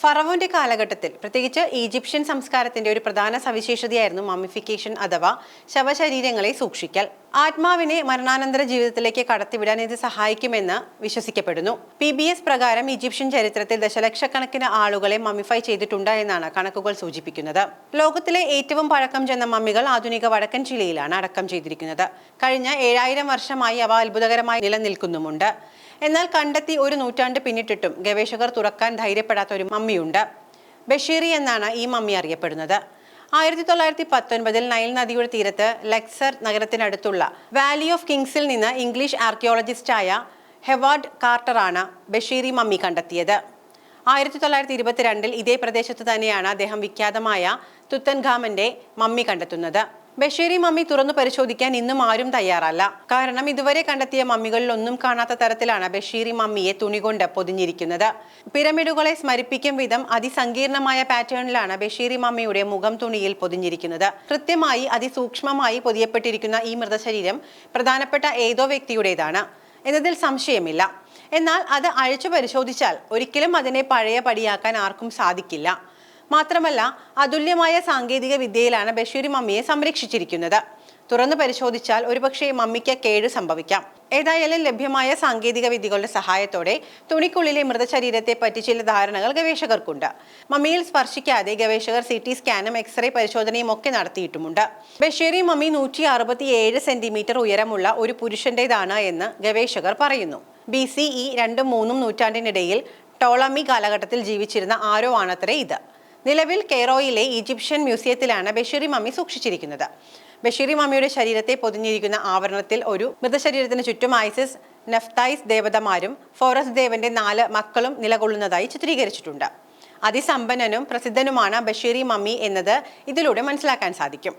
ഫറവോന്റെ കാലഘട്ടത്തിൽ പ്രത്യേകിച്ച് ഈജിപ്ഷ്യൻ സംസ്കാരത്തിന്റെ ഒരു പ്രധാന സവിശേഷതയായിരുന്നു മമ്മിഫിക്കേഷൻ അഥവാ ശവശരീരങ്ങളെ സൂക്ഷിക്കൽ. ആത്മാവിനെ മരണാനന്തര ജീവിതത്തിലേക്ക് കടത്തിവിടാൻ ഇത് സഹായിക്കുമെന്ന് വിശ്വസിക്കപ്പെടുന്നു. PBS പ്രകാരം ഈജിപ്ഷ്യൻ ചരിത്രത്തിൽ ദശലക്ഷക്കണക്കിന് ആളുകളെ മമ്മിഫൈ ചെയ്തിട്ടുണ്ട് എന്നാണ് കണക്കുകൾ സൂചിപ്പിക്കുന്നത്. ലോകത്തിലെ ഏറ്റവും പഴക്കം ചെന്ന മമ്മികൾ ആധുനിക വടക്കൻ ചിലിയിലാണ് അടക്കം ചെയ്തിരിക്കുന്നത്. കഴിഞ്ഞ 7000 വർഷമായി അവ അത്ഭുതകരമായി നിലനിൽക്കുന്നുമുണ്ട്. എന്നാൽ കണ്ടെത്തി ഒരു നൂറ്റാണ്ട് പിന്നിട്ടിട്ടും ഗവേഷകർ തുറക്കാൻ ധൈര്യപ്പെടാത്ത ഒരു മമ്മിയുണ്ട്. ബഷീറി എന്നാണ് ഈ മമ്മി അറിയപ്പെടുന്നത്. 1919 നൈൽ നദിയുടെ തീരത്ത് ലക്സർ നഗരത്തിനടുത്തുള്ള വാലി ഓഫ് കിങ്സിൽ നിന്ന് ഇംഗ്ലീഷ് ആർക്കിയോളജിസ്റ്റായ ഹെവാർഡ് കാർട്ടറാണ് ബഷീറി മമ്മി കണ്ടെത്തിയത്. 1922 ഇതേ പ്രദേശത്ത് തന്നെയാണ് അദ്ദേഹം വിഖ്യാതമായ തുത്തൻഖാമന്റെ മമ്മി കണ്ടെത്തുന്നത്. ബഷീറി മമ്മി തുറന്നു പരിശോധിക്കാൻ ഇന്നും ആരും തയ്യാറല്ല. കാരണം ഇതുവരെ കണ്ടെത്തിയ മമ്മികളിൽ ഒന്നും കാണാത്ത തരത്തിലാണ് ബഷീറി മമ്മിയെ തുണികൊണ്ട് പൊതിഞ്ഞിരിക്കുന്നത്. പിരമിഡുകളെ സ്മരിപ്പിക്കും വിധം അതിസങ്കീർണമായ പാറ്റേണിലാണ് ബഷീറി മമ്മിയുടെ മുഖം തുണിയിൽ പൊതിഞ്ഞിരിക്കുന്നത്. കൃത്യമായി അതിസൂക്ഷ്മമായി പൊതിയപ്പെട്ടിരിക്കുന്ന ഈ മൃതശരീരം പ്രധാനപ്പെട്ട ഏതോ വ്യക്തിയുടേതാണ് എന്നതിൽ സംശയമില്ല. എന്നാൽ അത് അഴിച്ചു പരിശോധിച്ചാൽ ഒരിക്കലും അതിനെ പഴയ പടിയാക്കാൻ ആർക്കും സാധിക്കില്ല. മാത്രമല്ല, അതുല്യമായ സാങ്കേതിക വിദ്യയിലാണ് ബഷീറി മമ്മിയെ സംരക്ഷിച്ചിരിക്കുന്നത്. തുറന്നു പരിശോധിച്ചാൽ ഒരുപക്ഷെ മമ്മിക്ക് കേട് സംഭവിക്കാം. ഏതായാലും ലഭ്യമായ സാങ്കേതിക വിദ്യകളുടെ സഹായത്തോടെ തുണിക്കുള്ളിലെ മൃതശരീരത്തെ പറ്റി ചില ധാരണകൾ ഗവേഷകർക്കുണ്ട്. മമ്മിയിൽ സ്പർശിക്കാതെ ഗവേഷകർ CT സ്കാനും എക്സ്റേ പരിശോധനയും ഒക്കെ നടത്തിയിട്ടുമുണ്ട്. ബഷീറി മമ്മി 167 സെന്റിമീറ്റർ ഉയരമുള്ള ഒരു പുരുഷന്റേതാണ് എന്ന് ഗവേഷകർ പറയുന്നു. BCE 2-3 നൂറ്റാണ്ടിനിടയിൽ ടോളമി കാലഘട്ടത്തിൽ ജീവിച്ചിരുന്ന ആരോ ആണത്രേ ഇത്. നിലവിൽ കെയ്റോയിലെ ഈജിപ്ഷ്യൻ മ്യൂസിയത്തിലാണ് ബഷീറി മമ്മി സൂക്ഷിച്ചിരിക്കുന്നത്. ബഷീറി മമ്മിയുടെ ശരീരത്തെ പൊതിഞ്ഞിരിക്കുന്ന ആവരണത്തിൽ ഒരു മൃതശരീരത്തിന് ചുറ്റും ഐസിസ്, നെഫ്തൈസ് ദേവതമാരും ഫോറസ് ദേവന്റെ 4 മക്കളും നിലകൊള്ളുന്നതായി ചിത്രീകരിച്ചിട്ടുണ്ട്. അതിസമ്പന്നനും പ്രസിദ്ധനുമാണ് ബഷീറി മമ്മി എന്നത് ഇതിലൂടെ മനസ്സിലാക്കാൻ സാധിക്കും.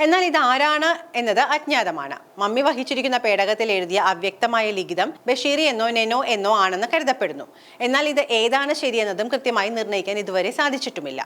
എന്നാൽ ഇത് ആരാണ് എന്നത് അജ്ഞാതമാണ്. മമ്മി വഹിച്ചിരിക്കുന്ന പേടകത്തിൽ എഴുതിയ അവ്യക്തമായ ലിഖിതം ബഷീറി എന്നോ നെനോ എന്നോ ആണെന്ന് കരുതപ്പെടുന്നു. എന്നാൽ ഇത് ഏതാണ് ശരിയെന്നതും കൃത്യമായി നിർണ്ണയിക്കാൻ ഇതുവരെ സാധിച്ചിട്ടുമില്ല.